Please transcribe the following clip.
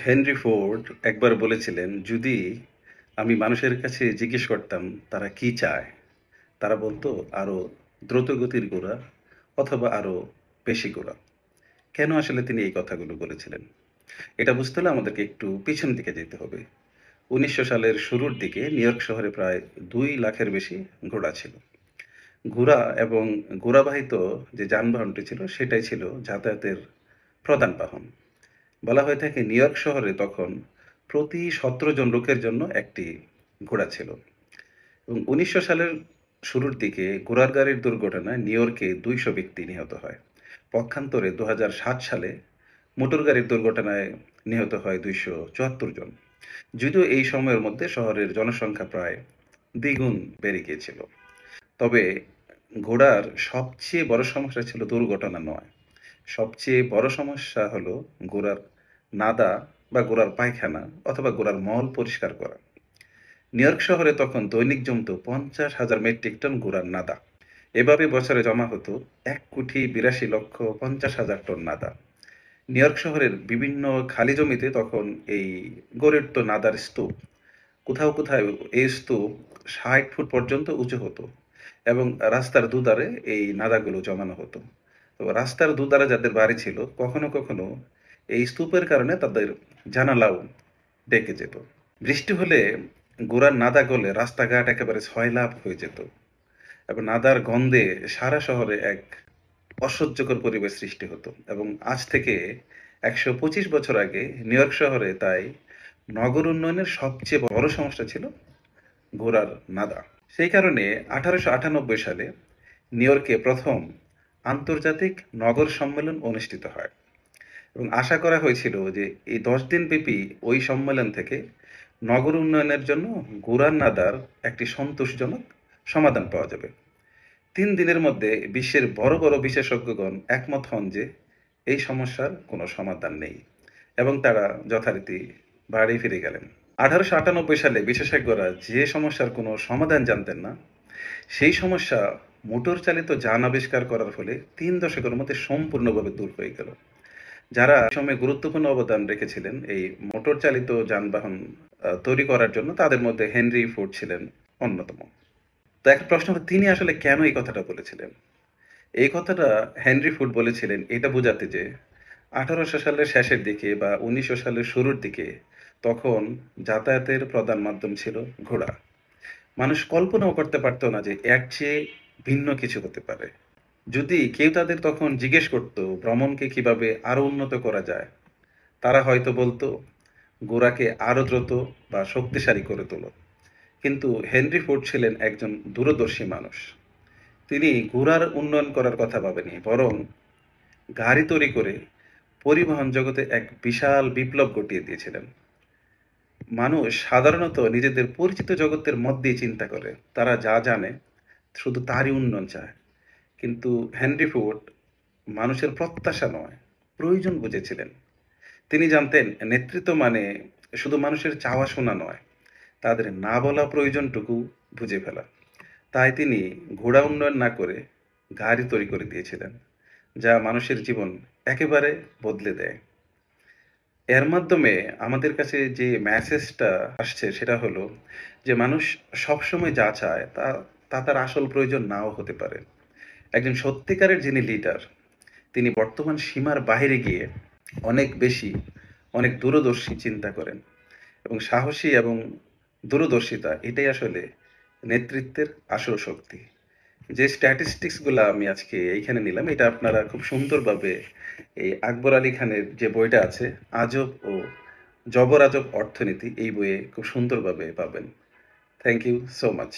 Henry Ford একবার বলেছিলেন, যদি আমি মানুষের কাছে জিজ্ঞেস করতাম তারা কি চায়, তারা বলতো আরো দ্রুতগতির ঘোড়া অথবা আরো বেশি ঘোড়া। কেন আসলে তিনি এই কথাগুলো বলেছিলেন? এটা বুঝতে হলে আমাদেরকে একটু পিছন দিকে যেতে হবে। 1900 সালের শুরুর দিকে নিউ ইয়র্ক শহরে প্রায় 2 লাখের বেশি ঘোড়া ছিল। ঘোড়া এবং ঘোড়াবাহিত যে যানবাহনটি ছিল সেটাই ছিল যাতায়াতের প্রধান বাহন। বলা হয়ে থাকে নিউ ইয়র্ক শহরে তখন প্রতি 17 জন লোকের জন্য একটি ঘোড়া ছিল। এবং 1900 সালের শুরুর দিকে ঘোড়ার গাড়ির দুর্ঘটনায় নিউ ইয়র্কে 200 ব্যক্তি নিহত হয়। পক্ষান্তরে 2007 সালে মোটর গাড়ির দুর্ঘটনায় নিহত হয় 274 জন। যদিও এই সময়ের মধ্যে শহরের জনসংখ্যা প্রায় দ্বিগুণ বেড়ে গিয়েছিল। তবে ঘোড়ার সবচেয়ে বড় সমস্যা ছিল দুর্ঘটনা নয়, সবচেয়ে বড় সমস্যা হলো ঘোড়ার নাদা বা ঘোড়ার পায়খানা অথবা ঘোড়ার মল পরিষ্কার করা। নিউ ইয়র্ক শহরে তখন দৈনিক জমত 50,000 মেট্রিক টন ঘোড়ার নাদা। এভাবে বছরে জমা হতো 1,82,50,000 টন নাদা। নিউ ইয়র্ক শহরের বিভিন্ন খালি জমিতে তখন এই গড়ে উঠত নাদার স্তূপ। কোথাও কোথাও এই স্তূপ 60 ফুট পর্যন্ত উঁচু হতো এবং রাস্তার দুধারে এই নাদাগুলো জমানো হতো। তো রাস্তার দুধারে যাদের বাড়ি ছিল, কখনো কখনো এই স্তূপের কারণে তাদের জানালাও ডেকে যেত। বৃষ্টি হলে গোড়ার নাদা গলে রাস্তাঘাট একেবারে ছয়লাপ হয়ে যেত এবং নাদার গন্ধে সারা শহরে এক অসহ্যকর পরিবেশ সৃষ্টি হতো। এবং আজ থেকে 125 বছর আগে নিউ ইয়র্ক শহরে তাই নগর উন্নয়নের সবচেয়ে বড় সমস্যা ছিল ঘোড়ার নাদা। সেই কারণে 1898 সালে নিউ ইয়র্কে প্রথম আন্তর্জাতিক নগর সম্মেলন অনুষ্ঠিত হয় এবং আশা করা হয়েছিল যে এই 10 দিন ব্যাপী ওই সম্মেলন থেকে নগর উন্নয়নের জন্য ঘোড়ার নাদার একটি সন্তোষজনক সমাধান পাওয়া যাবে। 3 দিনের মধ্যে বিশ্বের বড় বড় বিশেষজ্ঞগণ একমত হন যে এই সমস্যার কোনো সমাধান নেই এবং তারা যথারীতি বাড়ি ফিরে গেলেন। 1898 সালে বিশেষজ্ঞরা যে সমস্যার কোনো সমাধান জানতেন না, সেই সমস্যা মোটর চালিত যান আবিষ্কার করার ফলে 3 দশকের মধ্যে সম্পূর্ণভাবে দূর হয়ে গেল। যারা এই সময় গুরুত্বপূর্ণ অবদান রেখেছিলেন এই মোটর চালিত যানবাহন তৈরি করার জন্য, তাদের মধ্যে হেনরি ফোর্ড ছিলেন অন্যতম। তো একটা প্রশ্ন হলো, তিনি আসলে কেন এই কথাটা বলেছিলেন? এই কথাটা হেনরি ফোর্ড বলেছিলেন এটা বোঝাতে যে 1800 সালের শেষের দিকে বা 1900 সালের শুরুর দিকে তখন যাতায়াতের প্রধান মাধ্যম ছিল ঘোড়া। মানুষ কল্পনাও করতে পারতো না যে এর চেয়ে ভিন্ন কিছু হতে পারে। যদি কেউ তাদের তখন জিজ্ঞেস করতো ভ্রমণকে কিভাবে আরো উন্নত করা যায়, তারা হয়তো বলতো ঘোড়াকে আরো দ্রুত বা শক্তিশালী করে তোলো। কিন্তু হেনরি ফোর্ড ছিলেন একজন দূরদর্শী মানুষ। তিনি ঘোড়ার উন্নয়ন করার কথা ভাবেনি, বরং গাড়ি তৈরি করে পরিবহন জগতে এক বিশাল বিপ্লব ঘটিয়ে দিয়েছিলেন। মানুষ সাধারণত নিজেদের পরিচিত জগতের মধ্যেই চিন্তা করে, তারা যা জানে শুধু তারই উন্নয়ন চায়। কিন্তু হেনরি ফোর্ড মানুষের প্রত্যাশা নয়, প্রয়োজন বুঝেছিলেন। তিনি জানতেন নেতৃত্ব মানে শুধু মানুষের চাওয়া শোনা নয়, তাদের না বলা প্রয়োজনটুকু বুঝে ফেলা। তাই তিনি ঘোড়া উন্নয়ন না করে গাড়ি তৈরি করে দিয়েছিলেন, যা মানুষের জীবন একেবারে বদলে দেয়। এর মাধ্যমে আমাদের কাছে যে মেসেজটা আসছে সেটা হলো যে মানুষ সবসময় যা চায় তা তা তার আসল প্রয়োজন নাও হতে পারে। একজন সত্যিকারের যিনি লিডার, তিনি বর্তমান সীমার বাইরে গিয়ে অনেক বেশি, অনেক দূরদর্শী চিন্তা করেন এবং সাহসী এবং দূরদর্শিতা এটাই আসলে নেতৃত্বের আসল শক্তি। যে স্ট্যাটিস্টিক্স গুলা আমি আজকে এইখানে নিলাম, এটা আপনারা খুব সুন্দরভাবে এই আকবর আলী খানের যে বইটা আছে, আজব ও জবর আজব অর্থনীতি, এই বইয়ে খুব সুন্দরভাবে পাবেন। Thank you so much.